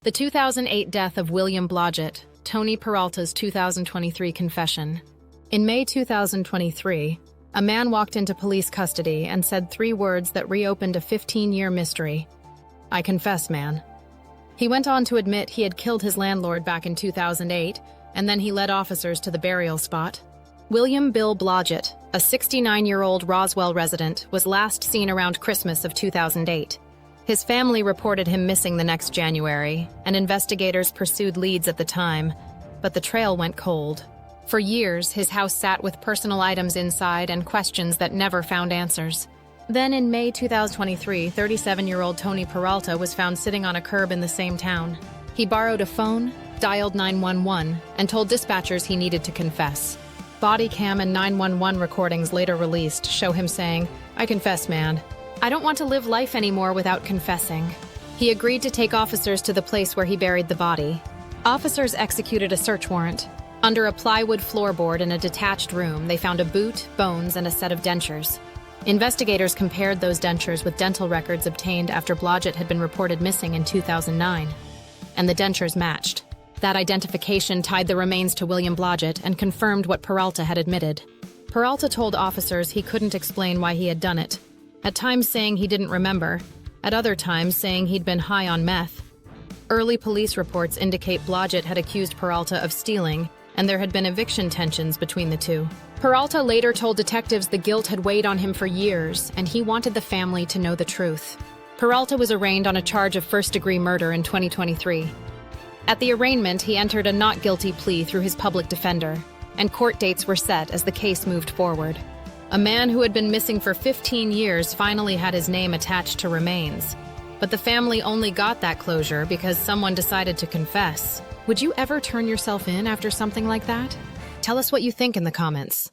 The 2008 death of William Blodgett, Tony Peralta's 2023 confession. In May 2023, a man walked into police custody and said 3 words that reopened a 15-year mystery. "I confess, man." He went on to admit he had killed his landlord back in 2008, and then he led officers to the burial spot. William Bill Blodgett, a 69-year-old Roswell resident, was last seen around Christmas of 2008. His family reported him missing the next January, and investigators pursued leads at the time, but the trail went cold. For years, his house sat with personal items inside and questions that never found answers. Then in May 2023, 37-year-old Tony Peralta was found sitting on a curb in the same town. He borrowed a phone, dialed 911, and told dispatchers he needed to confess. Body cam and 911 recordings later released show him saying, "I confess, man. I don't want to live life anymore without confessing." He agreed to take officers to the place where he buried the body. Officers executed a search warrant. Under a plywood floorboard in a detached room, they found a boot, bones, and a set of dentures. Investigators compared those dentures with dental records obtained after Blodgett had been reported missing in 2009. And the dentures matched. That identification tied the remains to William Blodgett and confirmed what Peralta had admitted. Peralta told officers he couldn't explain why he had done it, at times saying he didn't remember, at other times saying he'd been high on meth. Early police reports indicate Blodgett had accused Peralta of stealing, and there had been eviction tensions between the two. Peralta later told detectives the guilt had weighed on him for years, and he wanted the family to know the truth. Peralta was arraigned on a charge of first-degree murder in 2023. At the arraignment, he entered a not guilty plea through his public defender, and court dates were set as the case moved forward. A man who had been missing for 15 years finally had his name attached to remains. But the family only got that closure because someone decided to confess. Would you ever turn yourself in after something like that? Tell us what you think in the comments.